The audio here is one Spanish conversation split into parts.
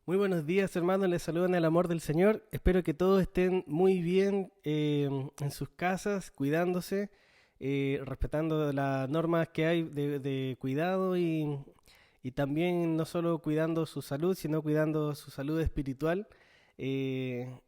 Muy buenos días, hermanos. Les saludo en el amor del Señor. Espero que todos estén muy bien en sus casas, cuidándose, respetando las normas que hay de cuidado y también no solo cuidando su salud, sino cuidando su salud espiritual. Eh,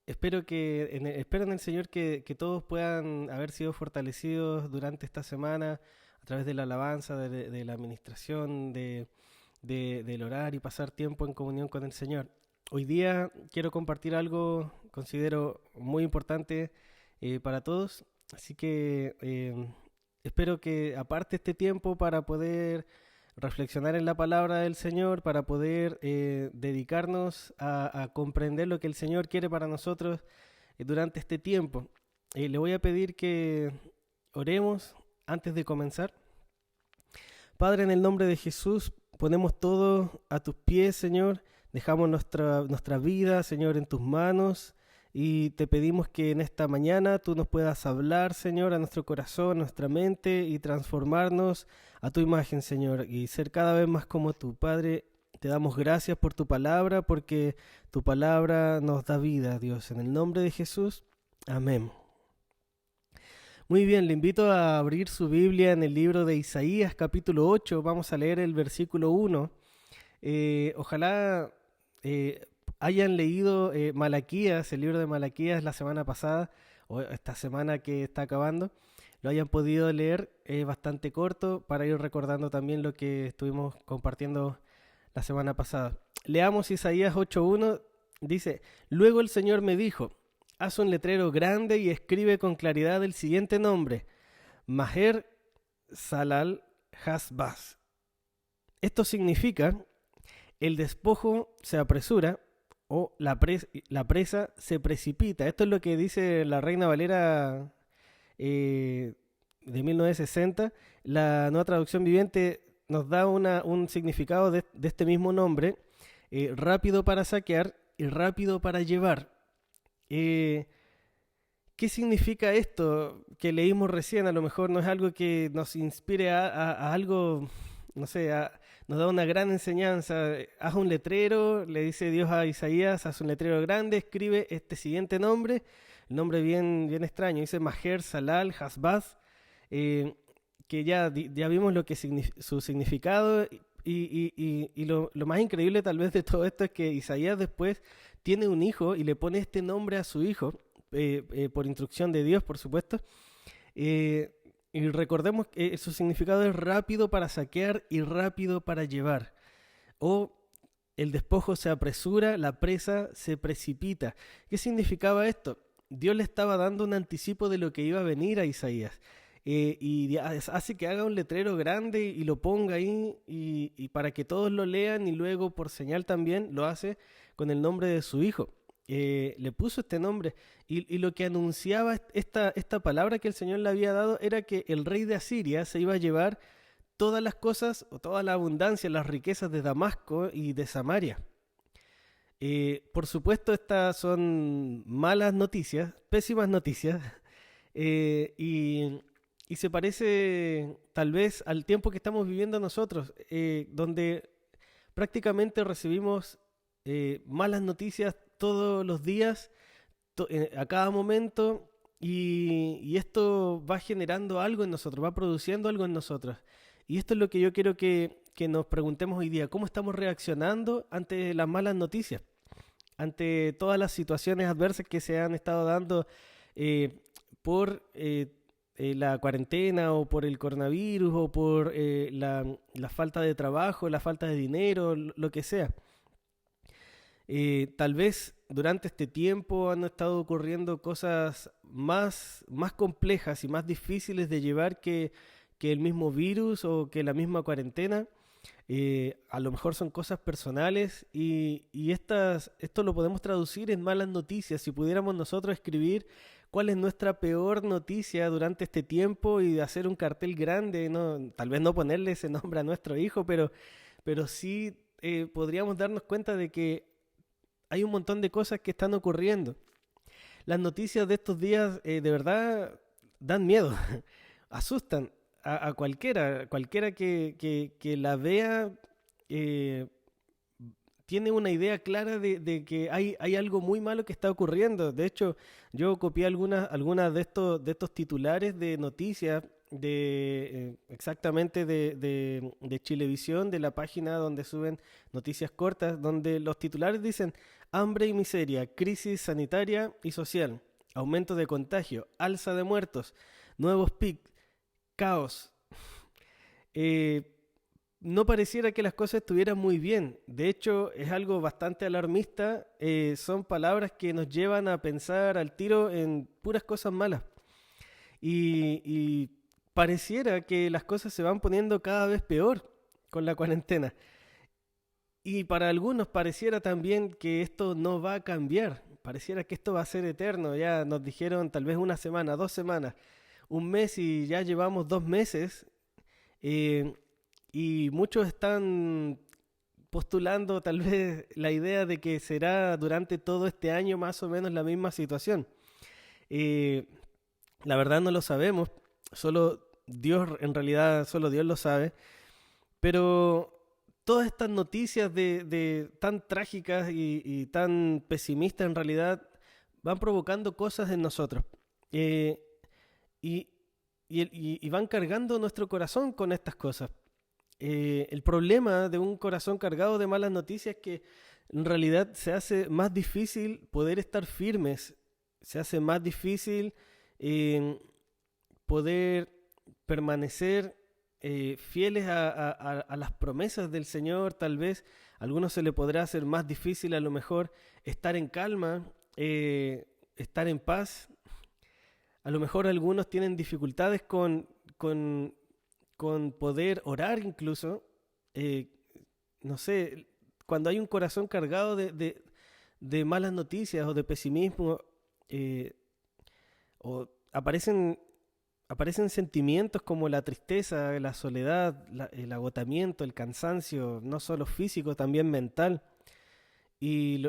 espero en el Señor que todos puedan haber sido fortalecidos durante esta semana a través de la alabanza, de la administración, del orar y pasar tiempo en comunión con el Señor. Hoy día quiero compartir algo considero muy importante para todos, así que espero que aparte este tiempo para poder reflexionar en la palabra del Señor, para poder dedicarnos a comprender lo que el Señor quiere para nosotros durante este tiempo. Le voy a pedir que oremos antes de comenzar. Padre, en el nombre de Jesús, ponemos todo a tus pies, Señor. Dejamos nuestra vida, Señor, en tus manos. Y te pedimos que en esta mañana tú nos puedas hablar, Señor, a nuestro corazón, a nuestra mente y transformarnos a tu imagen, Señor, y ser cada vez más como tú. Padre, te damos gracias por tu palabra, porque tu palabra nos da vida, Dios. En el nombre de Jesús, amén. Muy bien, le invito a abrir su Biblia en el libro de Isaías capítulo 8. Vamos a leer el versículo 1. Ojalá hayan leído Malaquías, el libro de Malaquías la semana pasada, o esta semana que está acabando. Lo hayan podido leer, es bastante corto para ir recordando también lo que estuvimos compartiendo la semana pasada. Leamos Isaías 8.1, dice: Luego el Señor me dijo, haz un letrero grande y escribe con claridad el siguiente nombre: Maher Salal Hasbaz. Esto significa: el despojo se apresura o la presa se precipita. Esto es lo que dice la Reina Valera de 1960. La nueva traducción viviente nos da un significado de este mismo nombre: rápido para saquear y rápido para llevar. Eh, ¿Qué significa esto que leímos recién? A lo mejor no es algo que nos inspire a algo, no sé, nos da una gran enseñanza. Haz un letrero, le dice Dios a Isaías, haz un letrero grande, escribe este siguiente nombre, el nombre bien extraño, dice Maher Salal Hasbaz, eh, que ya vimos lo que su significado y lo más increíble tal vez de todo esto es que Isaías después tiene un hijo y le pone este nombre a su hijo por instrucción de Dios, por supuesto. Eh, y recordemos que su significado es rápido para saquear y rápido para llevar. O el despojo se apresura, la presa se precipita. ¿Qué significaba esto? Dios le estaba dando un anticipo de lo que iba a venir a Isaías. Y hace que haga un letrero grande y lo ponga ahí y para que todos lo lean, y luego por señal también lo hace con el nombre de su hijo. Le puso este nombre y lo que anunciaba esta palabra que el Señor le había dado era que el rey de Asiria se iba a llevar todas las cosas o toda la abundancia, las riquezas de Damasco y de Samaria. Por supuesto, estas son malas noticias, pésimas noticias, eh, y, y se parece tal vez al tiempo que estamos viviendo nosotros, donde prácticamente recibimos malas noticias todos los días, a cada momento, y esto va generando algo en nosotros, va produciendo algo en nosotros. Y esto es lo que yo quiero que nos preguntemos hoy día: ¿cómo estamos reaccionando ante las malas noticias? Ante todas las situaciones adversas que se han estado dando eh, por la cuarentena o por el coronavirus o por la falta de trabajo, la falta de dinero, lo que sea. Tal vez durante este tiempo han estado ocurriendo cosas más complejas y más difíciles de llevar que el mismo virus o que la misma cuarentena. A lo mejor son cosas personales y esto lo podemos traducir en malas noticias. Si pudiéramos nosotros escribir cuál es nuestra peor noticia durante este tiempo y hacer un cartel grande, ¿no? Tal vez no ponerle ese nombre a nuestro hijo, pero sí podríamos darnos cuenta de que hay un montón de cosas que están ocurriendo. Las noticias de estos días de verdad dan miedo, asustan a cualquiera que la vea. eh, tiene una idea clara de que hay algo muy malo que está ocurriendo. De hecho, yo copié algunas de estos titulares de noticias exactamente de Chilevisión, de la página donde suben noticias cortas, donde los titulares dicen hambre y miseria, crisis sanitaria y social, aumento de contagio, alza de muertos, nuevos pics, caos. Eh, no pareciera que las cosas estuvieran muy bien. De hecho, es algo bastante alarmista. Son palabras que nos llevan a pensar al tiro en puras cosas malas. Y pareciera que las cosas se van poniendo cada vez peor con la cuarentena. Y para algunos pareciera también que esto no va a cambiar. Pareciera que esto va a ser eterno. Ya nos dijeron tal vez una semana, 2 semanas, un mes y ya llevamos 2 meses. Eh, y muchos están postulando tal vez la idea de que será durante todo este año más o menos la misma situación. Eh, la verdad no lo sabemos, solo Dios, en realidad solo Dios lo sabe, pero todas estas noticias de tan trágicas y tan pesimistas en realidad van provocando cosas en nosotros. Eh, y, y van cargando nuestro corazón con estas cosas. El problema de un corazón cargado de malas noticias es que en realidad se hace más difícil poder estar firmes, se hace más difícil eh, poder permanecer fieles a las promesas del Señor. Tal vez a algunos se le podrá hacer más difícil a lo mejor estar en calma, estar en paz. A lo mejor algunos tienen dificultades con poder orar incluso. eh, no sé, cuando hay un corazón cargado de malas noticias o de pesimismo, eh, o aparecen sentimientos como la tristeza, la soledad, el agotamiento, el cansancio, no solo físico, también mental. Y,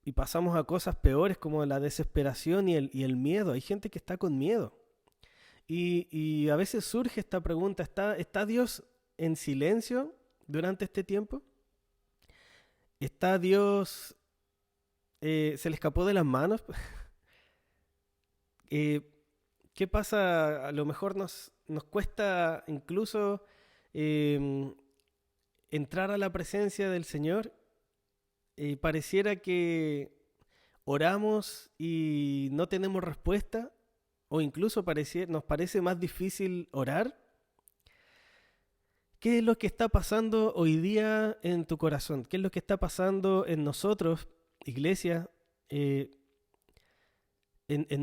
y pasamos a cosas peores como la desesperación y el miedo. Hay gente que está con miedo. Y a veces surge esta pregunta, ¿está Dios en silencio durante este tiempo? ¿Está Dios, se le escapó de las manos? Eh, ¿Qué pasa? A lo mejor nos cuesta incluso eh, entrar a la presencia del Señor. Pareciera que oramos y no tenemos respuesta, o incluso nos parece más difícil orar. ¿Qué es lo que está pasando hoy día en tu corazón? ¿Qué es lo que está pasando en nosotros, iglesia, en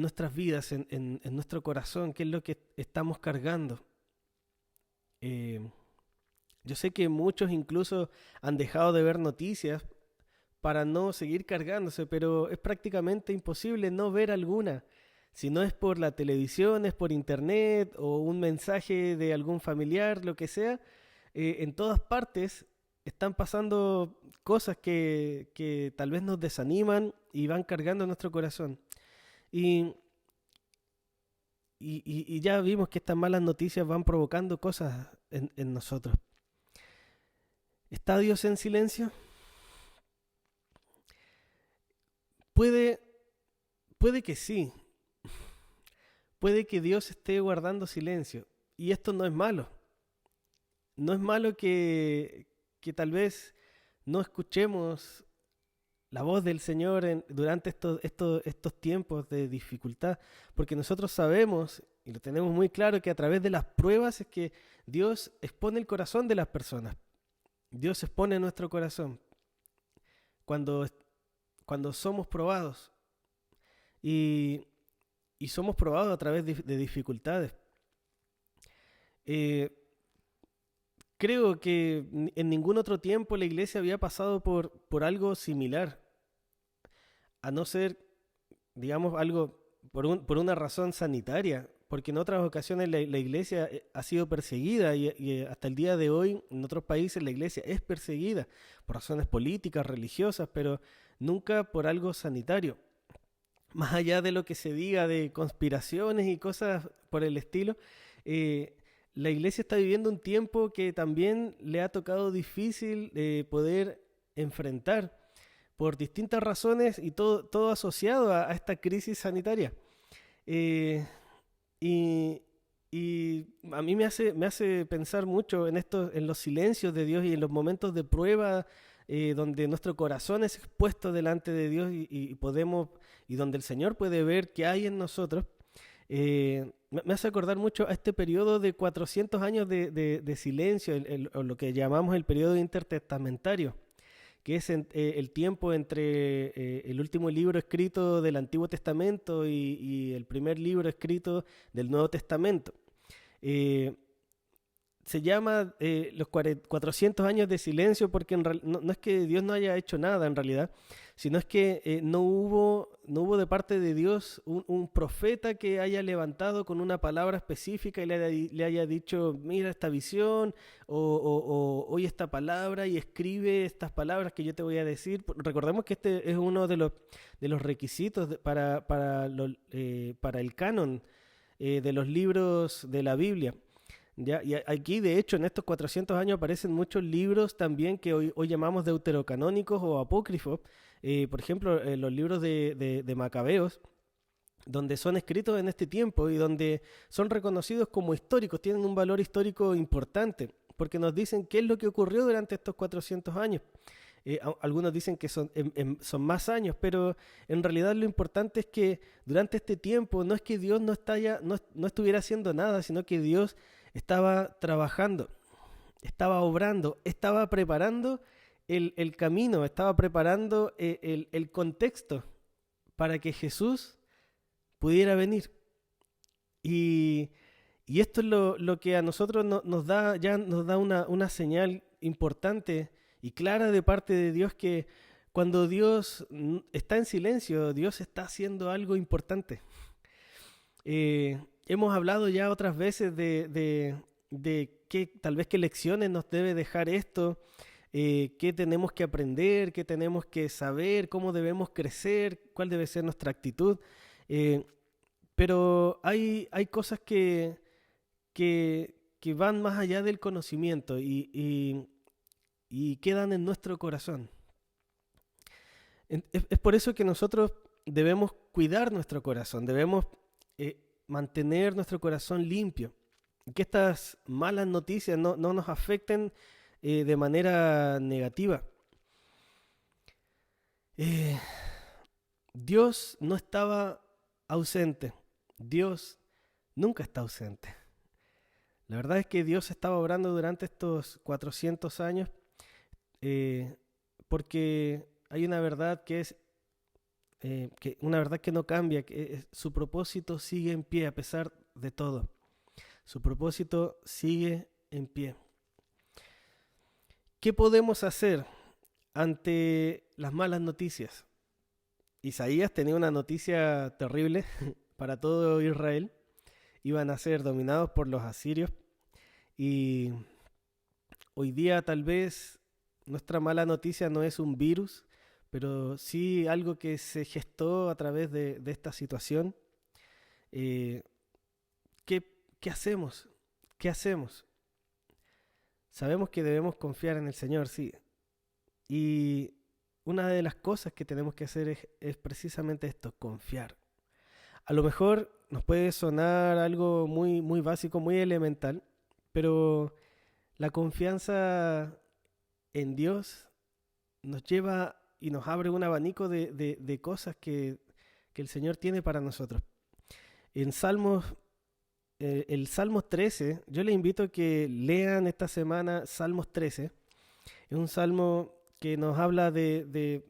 nuestras vidas, en nuestro corazón? ¿Qué es lo que estamos cargando? Eh, yo sé que muchos incluso han dejado de ver noticias para no seguir cargándose, pero es prácticamente imposible no ver alguna. Si no es por la televisión, es por internet o un mensaje de algún familiar, lo que sea, en todas partes están pasando cosas que tal vez nos desaniman y van cargando nuestro corazón. Y, y ya vimos que estas malas noticias van provocando cosas en nosotros. ¿Está Dios en silencio? Puede, puede que sí. Puede que Dios esté guardando silencio. Y esto no es malo. No es malo que tal vez no escuchemos la voz del Señor durante estos tiempos de dificultad, porque nosotros sabemos y lo tenemos muy claro que a través de las pruebas es que Dios expone el corazón de las personas. Dios expone nuestro corazón cuando, cuando somos probados y, y somos probados a través de dificultades. Eh, Creo que en ningún otro tiempo la iglesia había pasado por algo similar, a no ser, digamos, algo por una razón sanitaria, porque en otras ocasiones la iglesia ha sido perseguida y hasta el día de hoy en otros países la iglesia es perseguida por razones políticas, religiosas, pero nunca por algo sanitario. Más allá de lo que se diga de conspiraciones y cosas por el estilo, la iglesia está viviendo un tiempo que también le ha tocado difícil poder enfrentar por distintas razones y todo asociado a esta crisis sanitaria. Eh, y, y a mí me hace pensar mucho en esto, en los silencios de Dios y en los momentos de prueba donde nuestro corazón es expuesto delante de Dios y podemos, y donde el Señor puede ver qué hay en nosotros. Me hace acordar mucho a este periodo de 400 años de silencio, o lo que llamamos el periodo intertestamentario, que es el tiempo entre el último libro escrito del Antiguo Testamento y el primer libro escrito del Nuevo Testamento. Eh, Se llama 400 años de silencio porque no es que Dios no haya hecho nada en realidad, sino es que no hubo de parte de Dios un profeta que haya levantado con una palabra específica y le haya dicho, mira esta visión o oye esta palabra y escribe estas palabras que yo te voy a decir. Recordemos que este es uno de los requisitos para el canon de los libros de la Biblia. Ya, y aquí, de hecho, en estos 400 años aparecen muchos libros también que hoy llamamos deuterocanónicos o apócrifos. Por ejemplo, los libros de Macabeos, donde son escritos en este tiempo y donde son reconocidos como históricos, tienen un valor histórico importante, porque nos dicen qué es lo que ocurrió durante estos 400 años. Algunos dicen que son más años, pero en realidad lo importante es que durante este tiempo no es que Dios no estuviera haciendo nada, sino que Dios estaba trabajando, estaba obrando, estaba preparando el camino, estaba preparando el contexto para que Jesús pudiera venir. Y, y esto es lo que a nosotros nos da una señal importante y clara de parte de Dios, que cuando Dios está en silencio, Dios está haciendo algo importante. Hemos hablado ya otras veces de tal vez qué lecciones nos debe dejar esto, qué tenemos que aprender, qué tenemos que saber, cómo debemos crecer, cuál debe ser nuestra actitud. Eh, pero hay cosas que van más allá del conocimiento y quedan en nuestro corazón. Es por eso que nosotros debemos cuidar nuestro corazón, debemos mantener nuestro corazón limpio, que estas malas noticias no nos afecten de manera negativa. Eh, Dios no estaba ausente, Dios nunca está ausente. La verdad es que Dios estaba obrando durante estos 400 años porque hay una verdad una verdad que no cambia, que su propósito sigue en pie a pesar de todo. Su propósito sigue en pie. ¿Qué podemos hacer ante las malas noticias? Isaías tenía una noticia terrible para todo Israel. Iban a ser dominados por los asirios. Y hoy día tal vez nuestra mala noticia no es un virus, pero sí algo que se gestó a través de esta situación. Eh, ¿qué hacemos? ¿Qué hacemos? Sabemos que debemos confiar en el Señor, sí. Y una de las cosas que tenemos que hacer es precisamente esto, confiar. A lo mejor nos puede sonar algo muy, muy básico, muy elemental, pero la confianza en Dios nos lleva y nos abre un abanico de cosas que el Señor tiene para nosotros. En Salmos, el Salmos 13, yo les invito a que lean esta semana Salmos 13. Es un salmo que nos habla de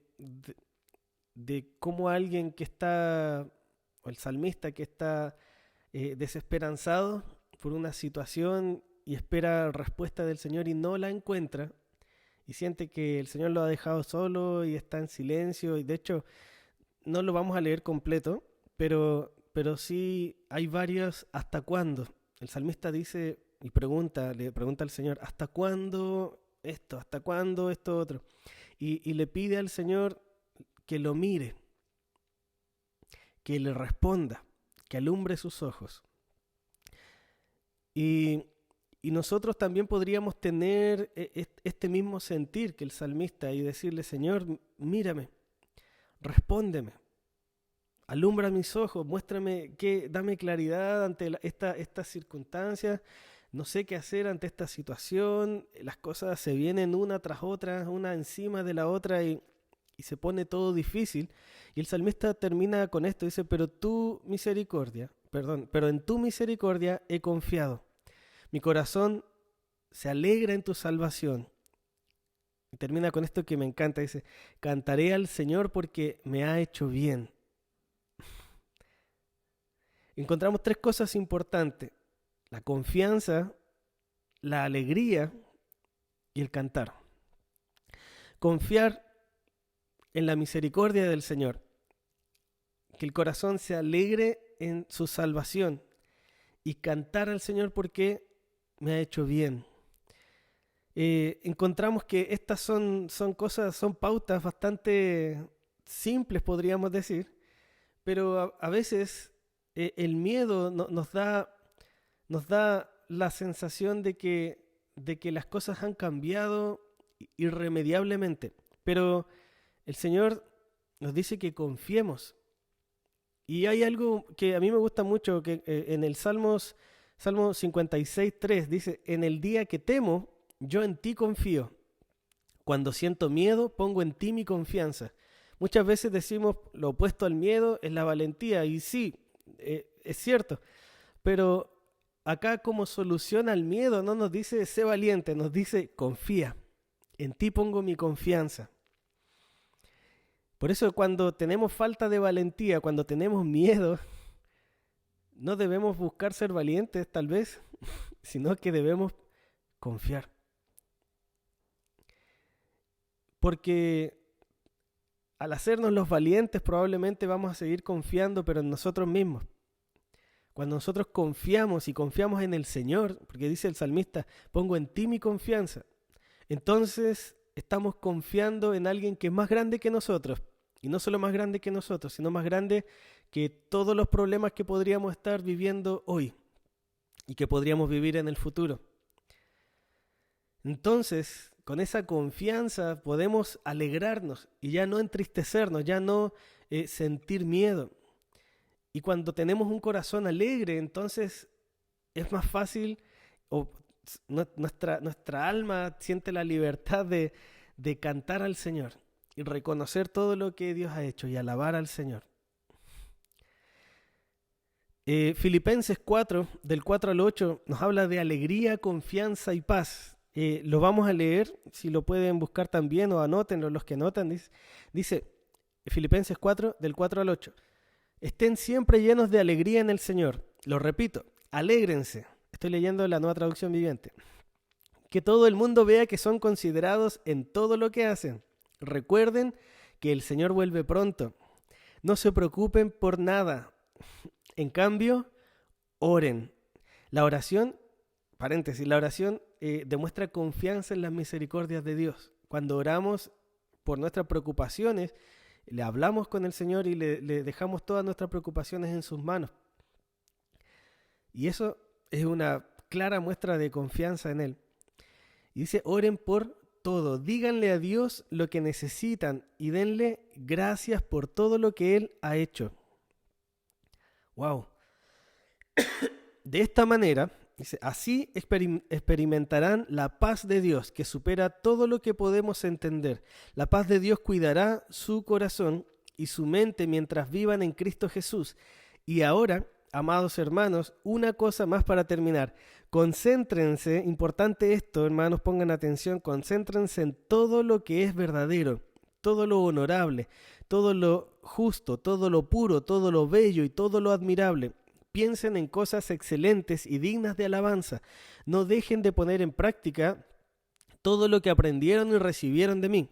cómo alguien que está, o el salmista que está desesperanzado por una situación y espera respuesta del Señor y no la encuentra, y siente que el Señor lo ha dejado solo y está en silencio, y de hecho no lo vamos a leer completo, pero sí hay varios ¿hasta cuándo? El salmista dice y le pregunta al Señor, ¿hasta cuándo esto? ¿Hasta cuándo esto otro? Y le pide al Señor que lo mire, que le responda, que alumbre sus ojos. Y Y nosotros también podríamos tener este mismo sentir que el salmista y decirle, Señor, mírame, respóndeme, alumbra mis ojos, muéstrame, dame claridad ante estas circunstancias, no sé qué hacer ante esta situación, las cosas se vienen una tras otra, una encima de la otra y se pone todo difícil. Y el salmista termina con esto, dice, pero en tu misericordia he confiado. Mi corazón se alegra en tu salvación. Y termina con esto que me encanta, dice, cantaré al Señor porque me ha hecho bien. Encontramos tres cosas importantes: la confianza, la alegría y el cantar. Confiar en la misericordia del Señor, que el corazón se alegre en su salvación y cantar al Señor porque me ha hecho bien. Encontramos que estas son cosas, son pautas bastante simples, podríamos decir, pero a veces el miedo nos da la sensación de que las cosas han cambiado irremediablemente, pero el Señor nos dice que confiemos. Y hay algo que a mí me gusta mucho, que en el Salmo 56:3 dice, en el día que temo, yo en ti confío. Cuando siento miedo, pongo en ti mi confianza. Muchas veces decimos lo opuesto al miedo es la valentía, y sí, es cierto, pero acá como solución al miedo no nos dice sé valiente, nos dice confía, en ti pongo mi confianza. Por eso cuando tenemos falta de valentía, cuando tenemos miedo, no debemos buscar ser valientes tal vez, sino que debemos confiar. Porque al hacernos los valientes probablemente vamos a seguir confiando, pero en nosotros mismos. Cuando nosotros confiamos y confiamos en el Señor, porque dice el salmista, pongo en ti mi confianza, entonces estamos confiando en alguien que es más grande que nosotros. Y no solo más grande que nosotros, sino más grande que todos los problemas que podríamos estar viviendo hoy y que podríamos vivir en el futuro. Entonces, con esa confianza podemos alegrarnos y ya no entristecernos, ya no sentir miedo. Y cuando tenemos un corazón alegre, entonces es más fácil, nuestra alma siente la libertad de cantar al Señor y reconocer todo lo que Dios ha hecho y alabar al Señor. Filipenses 4, del 4 al 8, nos habla de alegría, confianza y paz. Lo vamos a leer, si lo pueden buscar también o anótenlo los que anotan. Dice Filipenses 4, del 4 al 8. Estén siempre llenos de alegría en el Señor. Lo repito, alégrense. Estoy leyendo la Nueva Traducción Viviente. Que todo el mundo vea que son considerados en todo lo que hacen. Recuerden que el Señor vuelve pronto. No se preocupen por nada. En cambio, oren. La oración, paréntesis, demuestra confianza en las misericordias de Dios. Cuando oramos por nuestras preocupaciones, le hablamos con el Señor y le dejamos todas nuestras preocupaciones en sus manos. Y eso es una clara muestra de confianza en Él. Y dice, oren por todo, díganle a Dios lo que necesitan y denle gracias por todo lo que Él ha hecho. ¡Wow! De esta manera, dice, así experimentarán la paz de Dios que supera todo lo que podemos entender. La paz de Dios cuidará su corazón y su mente mientras vivan en Cristo Jesús. Y ahora, amados hermanos, una cosa más para terminar. Concéntrense, importante esto, hermanos, pongan atención, concéntrense en todo lo que es verdadero, todo lo honorable, todo lo justo, todo lo puro, todo lo bello y todo lo admirable. Piensen en cosas excelentes y dignas de alabanza. No dejen de poner en práctica todo lo que aprendieron y recibieron de mí,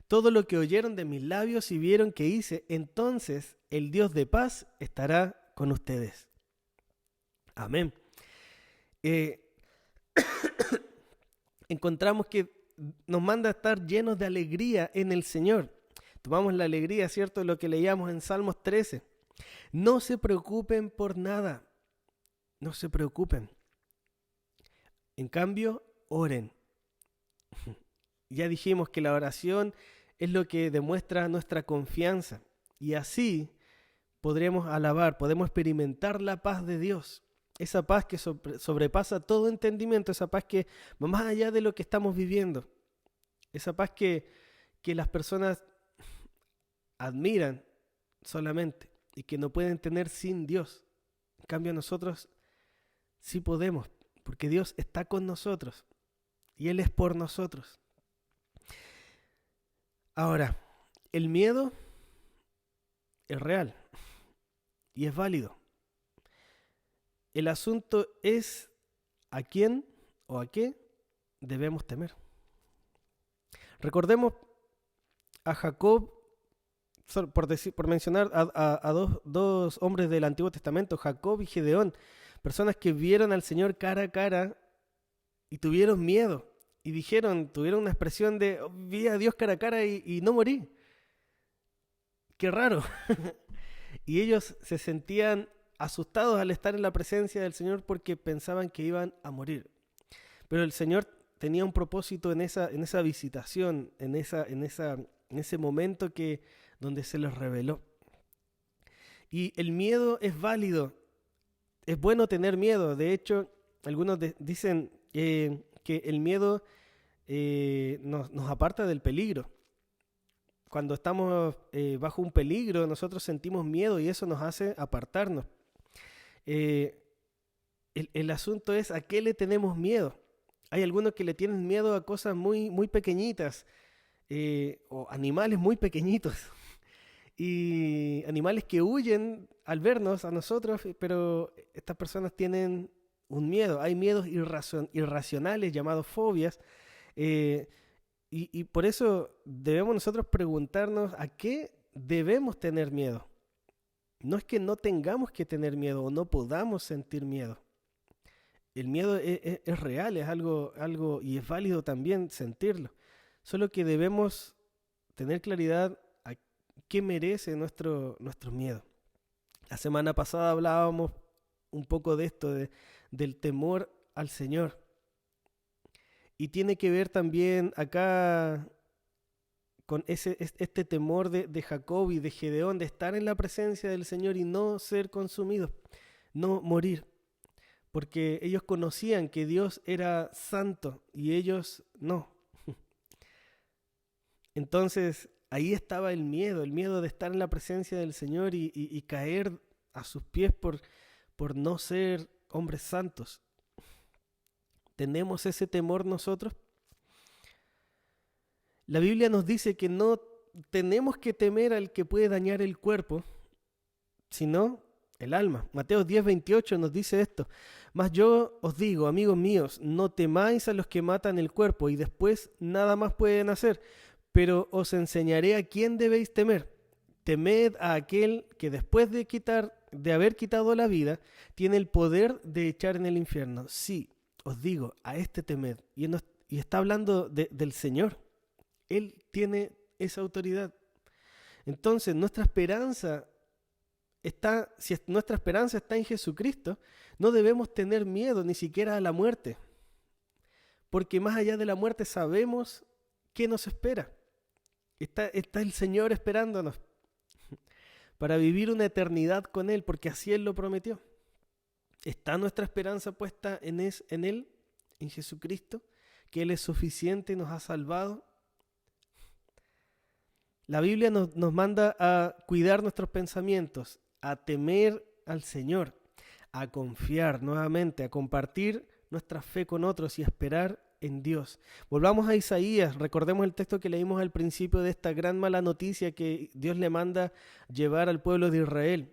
todo lo que oyeron de mis labios y vieron que hice. Entonces el Dios de paz estará con ustedes. Amén. Encontramos que nos manda a estar llenos de alegría en el Señor. Tomamos la alegría, ¿cierto?, de lo que leíamos en Salmos 13. No se preocupen por nada. No se preocupen. En cambio, oren. Ya dijimos que la oración es lo que demuestra nuestra confianza y así podremos alabar, podemos experimentar la paz de Dios. Esa paz que sobrepasa todo entendimiento, esa paz que va más allá de lo que estamos viviendo. Esa paz que las personas admiran solamente y que no pueden tener sin Dios. En cambio nosotros sí podemos, porque Dios está con nosotros y Él es por nosotros. Ahora, el miedo es real y es válido. El asunto es a quién o a qué debemos temer. Recordemos a Jacob, por mencionar a dos hombres del Antiguo Testamento, Jacob y Gedeón, personas que vieron al Señor cara a cara y tuvieron miedo y tuvieron una expresión de vi a Dios cara a cara y no morí. Qué raro. Y ellos se sentían asustados al estar en la presencia del Señor porque pensaban que iban a morir. Pero el Señor tenía un propósito en esa visitación, en ese momento donde se les reveló. Y el miedo es válido. Es bueno tener miedo. De hecho, algunos dicen que el miedo nos aparta del peligro. Cuando estamos bajo un peligro, nosotros sentimos miedo y eso nos hace apartarnos. El asunto es a qué le tenemos miedo. Hay algunos que le tienen miedo a cosas muy, muy pequeñitas o animales muy pequeñitos y animales que huyen al vernos a nosotros, pero estas personas tienen un miedo. Hay miedos irracionales llamados fobias y por eso debemos nosotros preguntarnos a qué debemos tener miedo. No es que no tengamos que tener miedo o no podamos sentir miedo. El miedo es real, es algo y es válido también sentirlo. Solo que debemos tener claridad a qué merece nuestro miedo. La semana pasada hablábamos un poco de esto, del temor al Señor. Y tiene que ver también acá con este temor de Jacob y de Gedeón, de estar en la presencia del Señor y no ser consumidos, no morir. Porque ellos conocían que Dios era santo y ellos no. Entonces ahí estaba el miedo de estar en la presencia del Señor y caer a sus pies por no ser hombres santos. ¿Tenemos ese temor nosotros? La Biblia nos dice que no tenemos que temer al que puede dañar el cuerpo, sino el alma. Mateo 10:28 nos dice esto. Mas yo os digo, amigos míos, no temáis a los que matan el cuerpo y después nada más pueden hacer, pero os enseñaré a quién debéis temer. Temed a aquel que después de haber quitado la vida, tiene el poder de echar en el infierno. Sí, os digo, a este temed. Y está hablando del Señor. Él tiene esa autoridad. Entonces, si nuestra esperanza está en Jesucristo, no debemos tener miedo ni siquiera a la muerte. Porque más allá de la muerte sabemos qué nos espera. Está el Señor esperándonos para vivir una eternidad con Él, porque así Él lo prometió. ¿Está nuestra esperanza puesta en Él, en Jesucristo? Que Él es suficiente y nos ha salvado. La Biblia nos manda a cuidar nuestros pensamientos, a temer al Señor, a confiar nuevamente, a compartir nuestra fe con otros y a esperar en Dios. Volvamos a Isaías, recordemos el texto que leímos al principio de esta gran mala noticia que Dios le manda llevar al pueblo de Israel.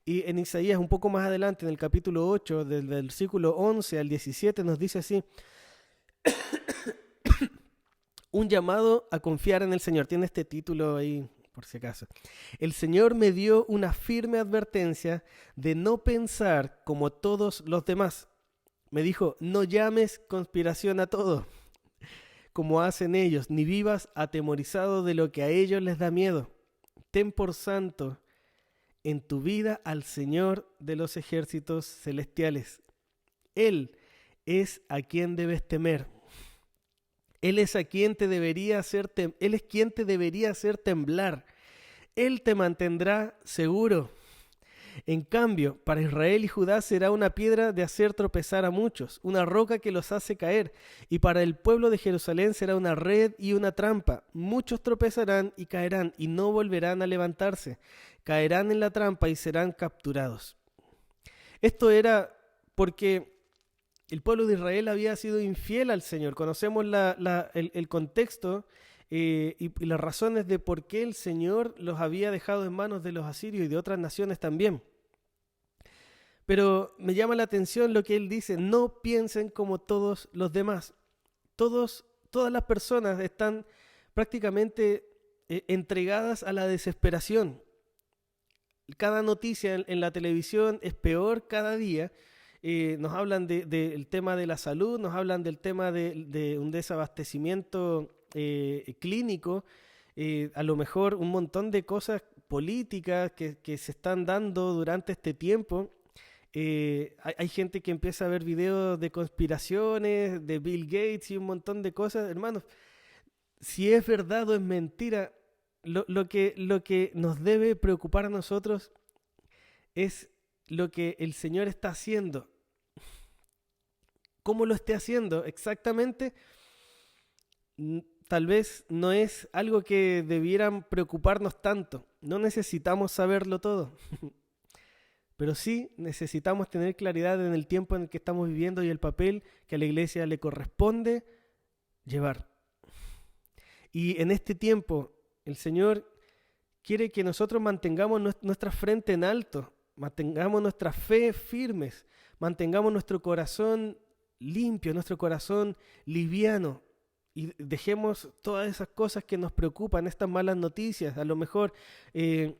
Y en Isaías, un poco más adelante, en el capítulo 8, del versículo 11 al 17, nos dice así: un llamado a confiar en el Señor. Tiene este título ahí, por si acaso. El Señor me dio una firme advertencia de no pensar como todos los demás. Me dijo, no llames conspiración a todo, como hacen ellos, ni vivas atemorizado de lo que a ellos les da miedo. Ten por santo en tu vida al Señor de los ejércitos celestiales. Él es a quien debes temer. Él es a quien te debería hacer Él es quien te debería hacer temblar. Él te mantendrá seguro. En cambio, para Israel y Judá será una piedra de hacer tropezar a muchos, una roca que los hace caer, y para el pueblo de Jerusalén será una red y una trampa. Muchos tropezarán y caerán, y no volverán a levantarse. Caerán en la trampa y serán capturados. Esto era porque el pueblo de Israel había sido infiel al Señor. Conocemos el contexto y las razones de por qué el Señor los había dejado en manos de los asirios y de otras naciones también. Pero me llama la atención lo que él dice: no piensen como todos los demás. Todas las personas están prácticamente entregadas a la desesperación. Cada noticia en la televisión es peor cada día. Nos hablan del tema de la salud, nos hablan del tema de un desabastecimiento clínico, a lo mejor un montón de cosas políticas que se están dando durante este tiempo. Hay gente que empieza a ver videos de conspiraciones, de Bill Gates y un montón de cosas. Hermanos, si es verdad o es mentira, lo que nos debe preocupar a nosotros es lo que el Señor está haciendo. ¿Cómo lo esté haciendo exactamente? Tal vez no es algo que debieran preocuparnos tanto. No necesitamos saberlo todo. Pero sí necesitamos tener claridad en el tiempo en el que estamos viviendo y el papel que a la iglesia le corresponde llevar. Y en este tiempo el Señor quiere que nosotros mantengamos nuestra frente en alto, mantengamos nuestra fe firmes, mantengamos nuestro corazón limpio, nuestro corazón liviano, y dejemos todas esas cosas que nos preocupan, estas malas noticias. A lo mejor hay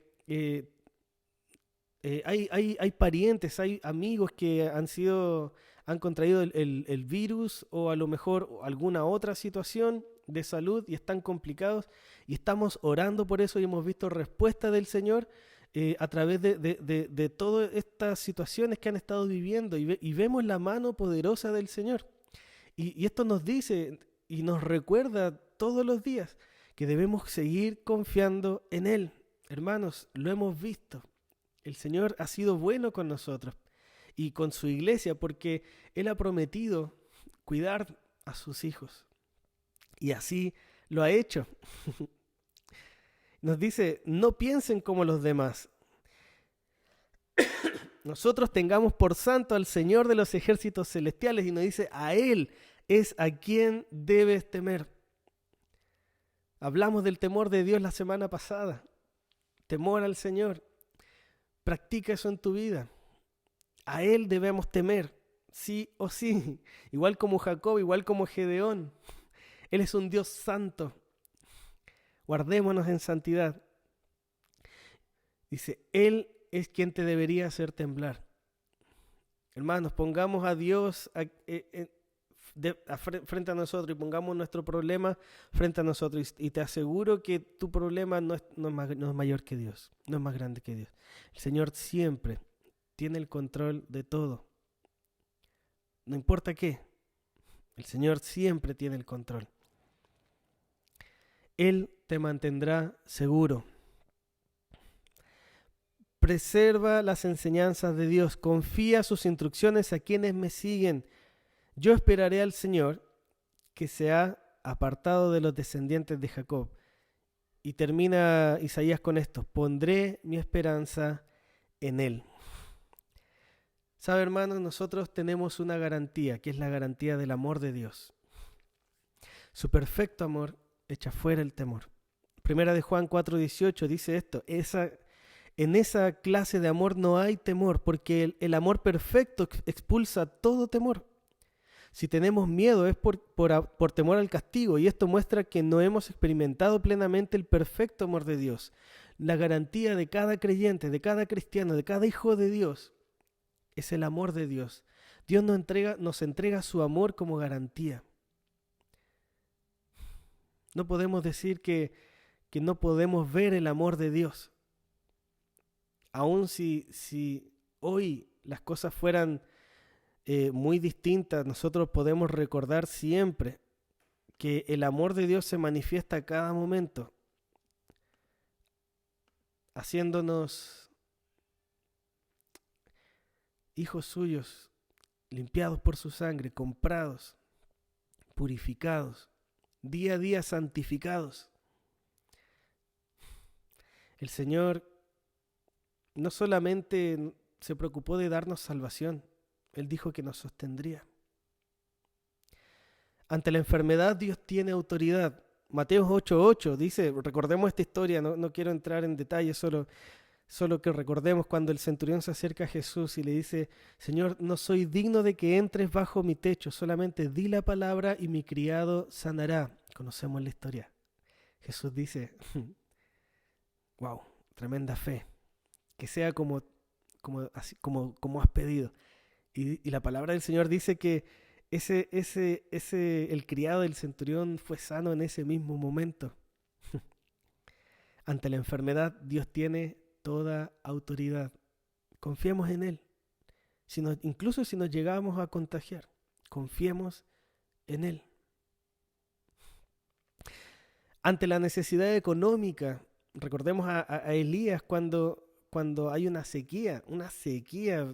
parientes, hay amigos que han contraído el virus, o a lo mejor alguna otra situación de salud y están complicados, y estamos orando por eso y hemos visto respuesta del Señor a través de todas estas situaciones que han estado viviendo, y vemos la mano poderosa del Señor. Y esto nos dice y nos recuerda todos los días que debemos seguir confiando en Él. Hermanos, lo hemos visto. El Señor ha sido bueno con nosotros y con su iglesia, porque Él ha prometido cuidar a sus hijos. Y así lo ha hecho. Nos dice: no piensen como los demás. Nosotros tengamos por santo al Señor de los ejércitos celestiales, y nos dice: a Él es a quien debes temer. Hablamos del temor de Dios la semana pasada. Temor al Señor. Practica eso en tu vida. A Él debemos temer, sí o sí. Igual como Jacob, igual como Gedeón. Él es un Dios santo. Guardémonos en santidad. Dice: Él es quien te debería hacer temblar. Hermanos, pongamos a Dios frente a nosotros, y pongamos nuestro problema frente a nosotros, y te aseguro que tu problema no es mayor que Dios, no es más grande que Dios. El Señor siempre tiene el control de todo. No importa qué, el Señor siempre tiene el control. Él te mantendrá seguro. Preserva las enseñanzas de Dios. Confía sus instrucciones a quienes me siguen. Yo esperaré al Señor, que se ha apartado de los descendientes de Jacob. Y termina Isaías con esto: pondré mi esperanza en Él. ¿Sabe, hermanos? Nosotros tenemos una garantía, que es la garantía del amor de Dios. Su perfecto amor echa fuera el temor. Primera de Juan 4:18 dice esto: en esa clase de amor no hay temor, porque el amor perfecto expulsa todo temor. Si tenemos miedo es por temor al castigo, y esto muestra que no hemos experimentado plenamente el perfecto amor de Dios. La garantía de cada creyente, de cada cristiano, de cada hijo de Dios, es el amor de Dios. Dios nos entrega su amor como garantía. No podemos decir que no podemos ver el amor de Dios. Aun si hoy las cosas fueran muy distinta, nosotros podemos recordar siempre que el amor de Dios se manifiesta a cada momento, haciéndonos hijos suyos, limpiados por su sangre, comprados, purificados, día a día santificados. El Señor no solamente se preocupó de darnos salvación, Él dijo que nos sostendría. Ante la enfermedad Dios tiene autoridad. Mateo 8:8 dice, recordemos esta historia, no quiero entrar en detalle, solo que recordemos cuando el centurión se acerca a Jesús y le dice, Señor, no soy digno de que entres bajo mi techo, solamente di la palabra y mi criado sanará. Conocemos la historia. Jesús dice, wow, tremenda fe, que sea como has pedido. Y la palabra del Señor dice que el criado del centurión fue sano en ese mismo momento. Ante la enfermedad, Dios tiene toda autoridad. Confiemos en Él. Incluso si nos llegamos a contagiar, confiemos en Él. Ante la necesidad económica, recordemos a Elías cuando hay una sequía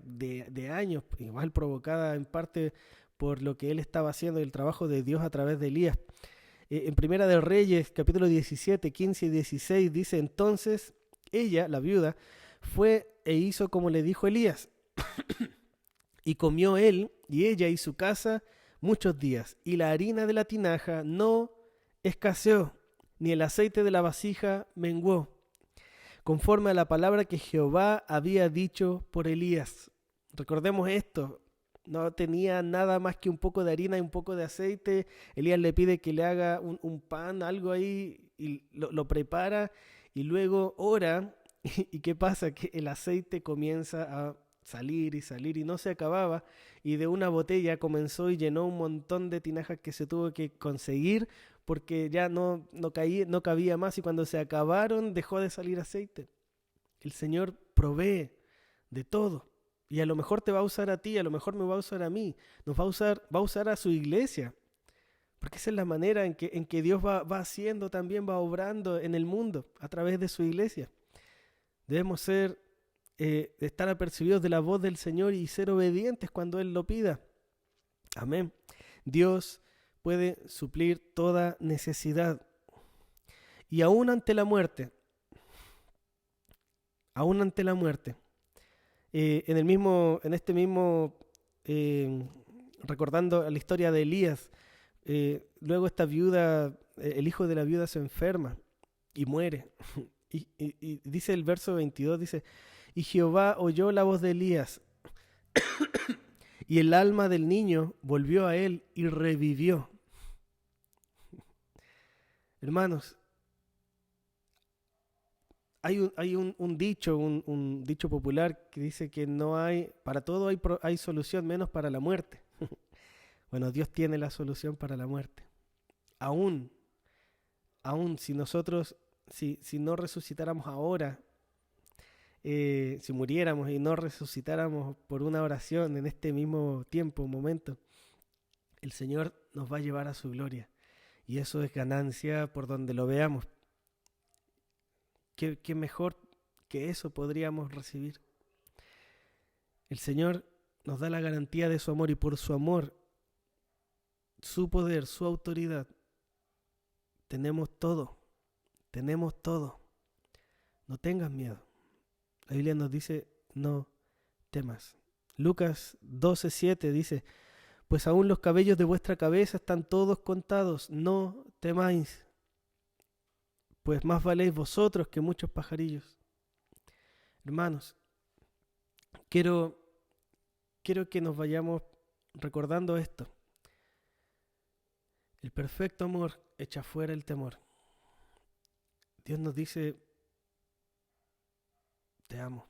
de años, igual provocada en parte por lo que él estaba haciendo y el trabajo de Dios a través de Elías. En Primera de Reyes, capítulo 17, 15 y 16, dice, entonces ella, la viuda, fue e hizo como le dijo Elías, y comió él y ella y su casa muchos días, y la harina de la tinaja no escaseó, ni el aceite de la vasija menguó, conforme a la palabra que Jehová había dicho por Elías. Recordemos esto, no tenía nada más que un poco de harina y un poco de aceite. Elías le pide que le haga un pan, algo ahí, y lo prepara, y luego ora, y ¿qué pasa? Que el aceite comienza a salir y no se acababa, y de una botella comenzó y llenó un montón de tinajas que se tuvo que conseguir, porque ya no cabía más, y cuando se acabaron dejó de salir aceite. El Señor provee de todo, y a lo mejor te va a usar a ti, a lo mejor me va a usar a mí, va a usar a su iglesia, porque esa es la manera en que Dios va haciendo, también va obrando en el mundo a través de su iglesia. Debemos estar apercibidos de la voz del Señor y ser obedientes cuando Él lo pida. Amén. Dios puede suplir toda necesidad. Y aún ante la muerte, recordando la historia de Elías, luego esta viuda, el hijo de la viuda se enferma y muere. Y dice el verso 22, dice, y Jehová oyó la voz de Elías, y el alma del niño volvió a él y revivió. Hermanos, hay un dicho popular que dice que para todo hay solución menos para la muerte. Bueno, Dios tiene la solución para la muerte. Aún si nosotros, si no resucitáramos ahora, si muriéramos y no resucitáramos por una oración en este mismo tiempo, momento, el Señor nos va a llevar a su gloria. Y eso es ganancia por donde lo veamos. ¿Qué mejor que eso podríamos recibir? El Señor nos da la garantía de su amor, y por su amor, su poder, su autoridad, tenemos todo. No tengas miedo. La Biblia nos dice, no temas. Lucas 12:7 dice, pues aún los cabellos de vuestra cabeza están todos contados, no temáis, pues más valéis vosotros que muchos pajarillos. Hermanos, quiero que nos vayamos recordando esto. El perfecto amor echa fuera el temor. Dios nos dice, te amo,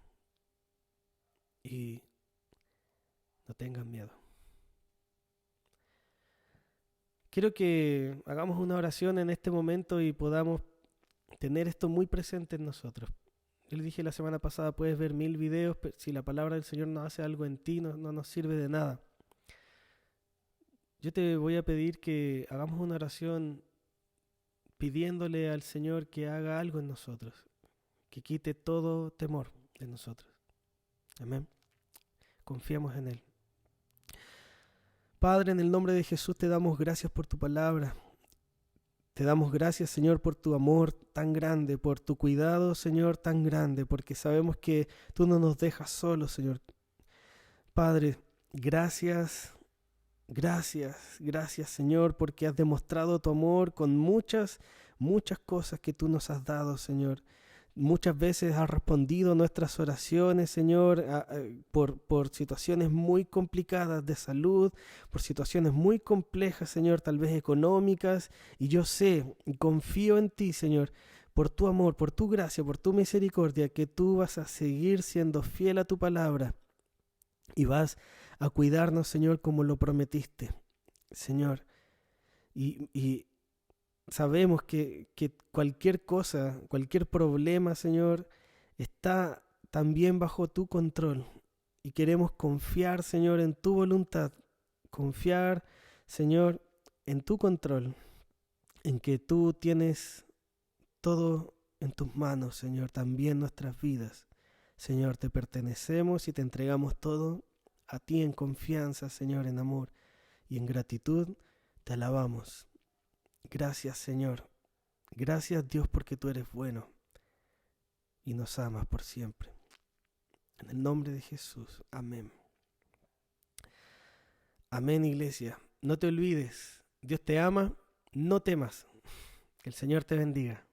y no tengas miedo. Quiero que hagamos una oración en este momento y podamos tener esto muy presente en nosotros. Yo le dije la semana pasada, puedes ver 1000 videos, pero si la palabra del Señor no hace algo en ti, no nos sirve de nada. yo te voy a pedir que hagamos una oración pidiéndole al Señor que haga algo en nosotros, que quite todo temor de nosotros. Amén. Confiamos en Él. Padre, en el nombre de Jesús te damos gracias por tu palabra. Te damos gracias, Señor, por tu amor tan grande, por tu cuidado, Señor, tan grande, porque sabemos que tú no nos dejas solos, Señor. Padre, gracias, gracias, gracias, Señor, porque has demostrado tu amor con muchas, muchas cosas que tú nos has dado, Señor. Muchas veces has respondido nuestras oraciones, Señor, por situaciones muy complicadas de salud, por situaciones muy complejas, Señor, tal vez económicas. Y yo sé y confío en ti, Señor, por tu amor, por tu gracia, por tu misericordia, que tú vas a seguir siendo fiel a tu palabra y vas a cuidarnos, Señor, como lo prometiste, Señor. Y sabemos que cualquier cosa, cualquier problema, Señor, está también bajo tu control. Y queremos confiar, Señor, en tu voluntad. Confiar, Señor, en tu control. En que tú tienes todo en tus manos, Señor, también nuestras vidas. Señor, te pertenecemos y te entregamos todo a ti en confianza, Señor, en amor y en gratitud. Te alabamos. Gracias, Señor. Gracias, Dios, porque tú eres bueno y nos amas por siempre. En el nombre de Jesús. Amén. Amén, iglesia. No te olvides. Dios te ama. No temas. Que el Señor te bendiga.